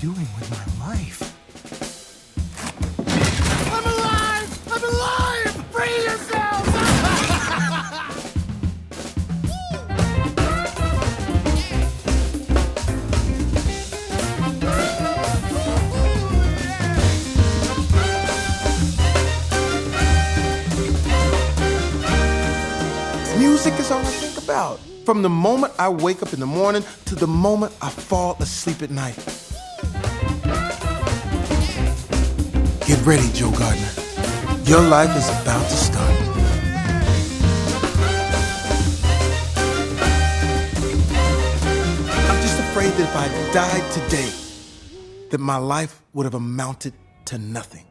doing with my life? I'm alive! I'm alive! Free yourselves! Music is all I think about. From the moment I wake up in the morning to the moment I fall asleep at night. Get ready, Joe Gardner. Your life is about to start. I'm just afraid that if I died today, that my life would have amounted to nothing.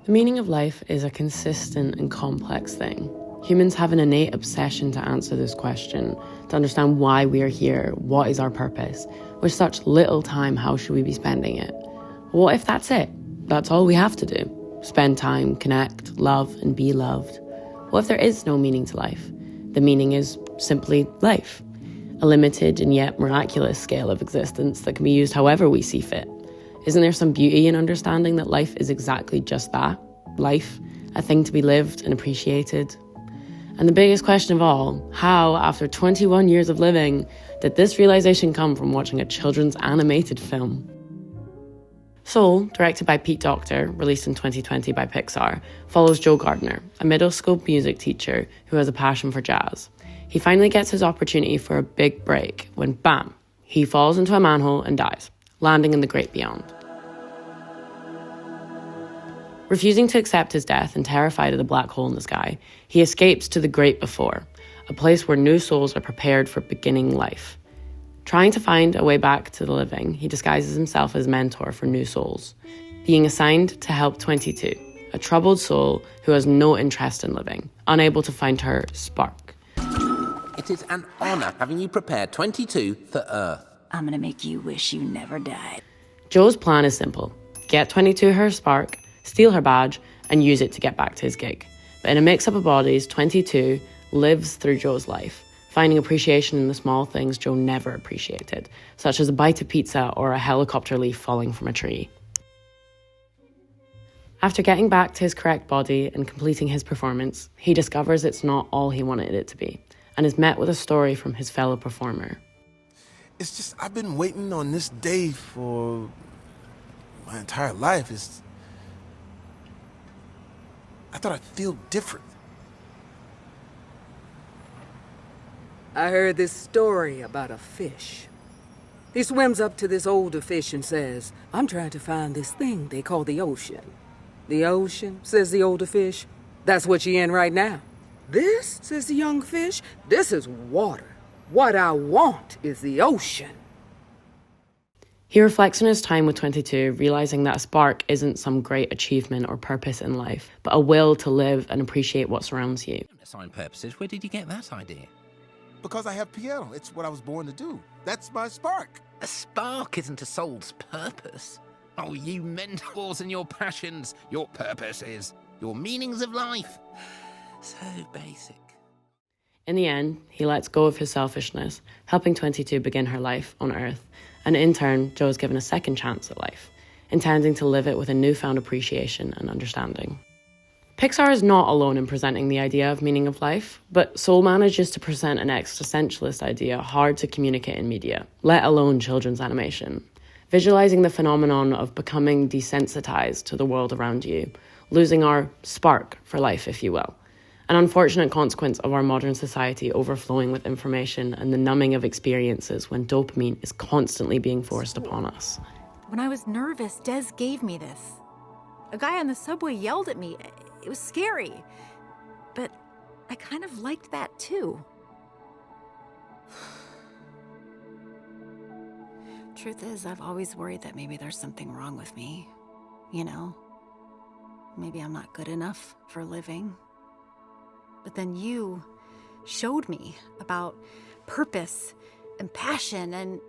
The meaning of life is a consistent and complex thing. Humans have an innate obsession to answer this question, to understand why we are here, what is our purpose. With such little time, how should we be spending it? What if that's it? That's all we have to do. Spend time, connect, love, and be loved. What if there is no meaning to life? The meaning is simply life. A limited and yet miraculous scale of existence that can be used however we see fit. Isn't there some beauty in understanding that life is exactly just that? Life, a thing to be lived and appreciated. And the biggest question of all, how, after 21 years of living, did this realization come from watching a children's animated film? Soul, directed by Pete Docter, released in 2020 by Pixar, follows Joe Gardner, a middle school music teacher who has a passion for jazz. He finally gets his opportunity for a big break when, bam, he falls into a manhole and dies, landing in the great beyond. Refusing to accept his death and terrified of the black hole in the sky, he escapes to the great before, a place where new souls are prepared for beginning life. Trying to find a way back to the living, he disguises himself as mentor for new souls, being assigned to help 22, a troubled soul who has no interest in living, unable to find her spark. It is an honor having you prepare 22 for Earth. I'm gonna make you wish you never died. Joe's plan is simple. Get 22 her spark, steal her badge, and use it to get back to his gig. But in a mix-up of bodies, 22 lives through Joe's life, finding appreciation in the small things Joe never appreciated, such as a bite of pizza or a helicopter leaf falling from a tree. After getting back to his correct body and completing his performance, he discovers it's not all he wanted it to be, and is met with a story from his fellow performer. It's just, I've been waiting on this day for my entire life. I thought I'd feel different. I heard this story about a fish. He swims up to this older fish and says, "I'm trying to find this thing they call the ocean." "The ocean," says the older fish, "that's what you're in right now." "This," says the young fish, "this is water. What I want is the ocean." He reflects on his time with 22, realizing that a spark isn't some great achievement or purpose in life, but a will to live and appreciate what surrounds you. Assign purposes, where did you get that idea? Because I have piano. It's what I was born to do. That's my spark. A spark isn't a soul's purpose. Oh, you mentors and your passions, your purposes, your meanings of life. So basic. In the end, he lets go of his selfishness, helping 22 begin her life on Earth, and in turn, Joe is given a second chance at life, intending to live it with a newfound appreciation and understanding. Pixar is not alone in presenting the idea of meaning of life, but Soul manages to present an existentialist idea hard to communicate in media, let alone children's animation. Visualizing the phenomenon of becoming desensitized to the world around you, losing our spark for life, if you will. An unfortunate consequence of our modern society overflowing with information and the numbing of experiences when dopamine is constantly being forced upon us. When I was nervous, Des gave me this. A guy on the subway yelled at me. It was scary. But I kind of liked that too. Truth is, I've always worried that maybe there's something wrong with me. You know, maybe I'm not good enough for living. But then you showed me about purpose and passion, and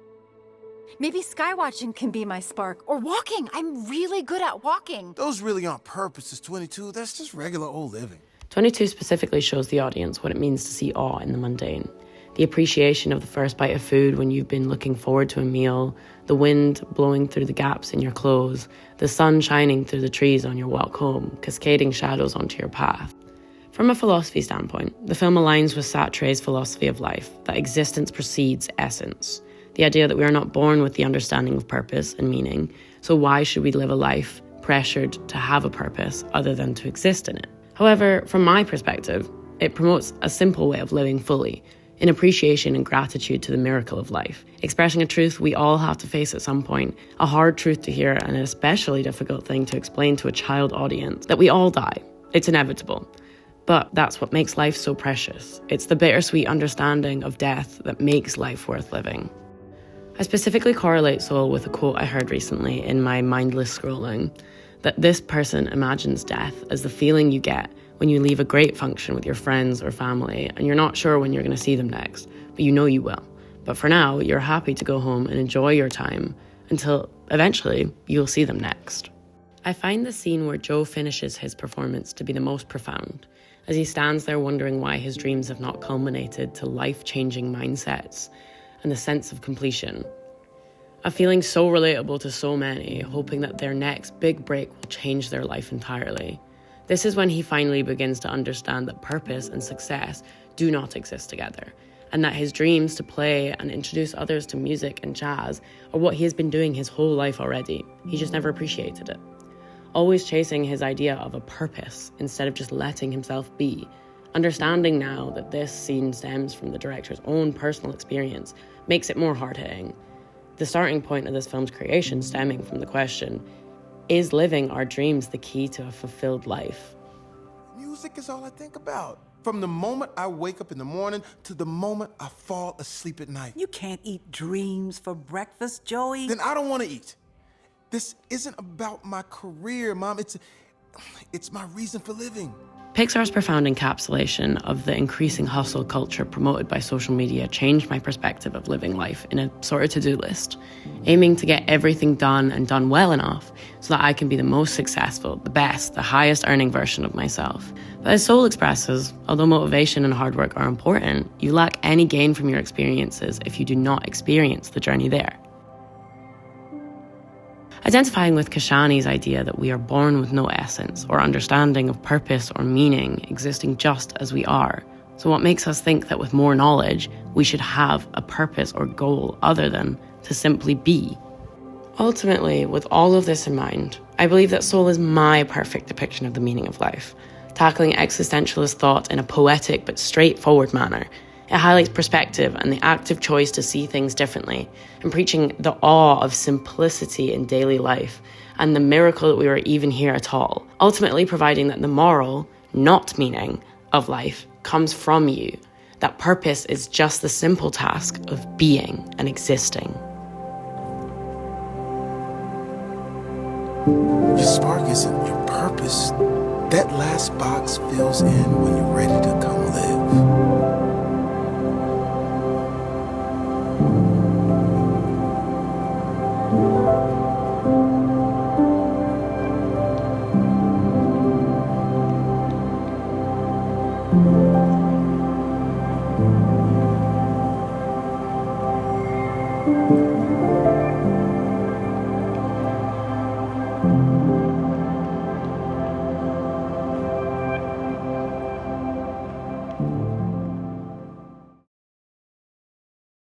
maybe skywatching can be my spark, or walking. I'm really good at walking. Those really aren't purposes, 22. That's just regular old living. 22 specifically shows the audience what it means to see awe in the mundane, The appreciation of the first bite of food when you've been looking forward to a meal, the wind blowing through the gaps in your clothes, the sun shining through the trees on your walk home, cascading shadows onto your path. From a philosophy standpoint, the film aligns with Sartre's philosophy of life, that existence precedes essence. The idea that we are not born with the understanding of purpose and meaning, so why should we live a life pressured to have a purpose other than to exist in it? However, from my perspective, it promotes a simple way of living fully, in appreciation and gratitude to the miracle of life, expressing a truth we all have to face at some point, a hard truth to hear and an especially difficult thing to explain to a child audience, that we all die. It's inevitable. But that's what makes life so precious. It's the bittersweet understanding of death that makes life worth living. I specifically correlate Soul with a quote I heard recently in my mindless scrolling, that this person imagines death as the feeling you get when you leave a great function with your friends or family and you're not sure when you're going to see them next, but you know you will. But for now, you're happy to go home and enjoy your time until eventually you'll see them next. I find the scene where Joe finishes his performance to be the most profound, as he stands there wondering why his dreams have not culminated to life-changing mindsets and the sense of completion. A feeling so relatable to so many, hoping that their next big break will change their life entirely. This is when he finally begins to understand that purpose and success do not exist together, and that his dreams to play and introduce others to music and jazz are what he has been doing his whole life already. He just never appreciated it. Always chasing his idea of a purpose instead of just letting himself be. Understanding now that this scene stems from the director's own personal experience makes it more hard-hitting. The starting point of this film's creation stemming from the question, is living our dreams the key to a fulfilled life? Music is all I think about. From the moment I wake up in the morning to the moment I fall asleep at night. You can't eat dreams for breakfast, Joey. Then I don't want to eat. This isn't about my career, Mom. It's my reason for living. Pixar's profound encapsulation of the increasing hustle culture promoted by social media changed my perspective of living life in a sort of to-do list, aiming to get everything done and done well enough so that I can be the most successful, the best, the highest earning version of myself. But as Soul expresses, although motivation and hard work are important, you lack any gain from your experiences if you do not experience the journey there. Identifying with Kashani's idea that we are born with no essence or understanding of purpose or meaning, existing just as we are. So what makes us think that with more knowledge, we should have a purpose or goal other than to simply be? Ultimately, with all of this in mind, I believe that Soul is my perfect depiction of the meaning of life, tackling existentialist thought in a poetic but straightforward manner. It highlights perspective and the active choice to see things differently, and preaching the awe of simplicity in daily life and the miracle that we are even here at all. Ultimately providing that the moral, not meaning, of life comes from you. That purpose is just the simple task of being and existing. Your spark isn't your purpose. That last box fills in when you're ready to come live.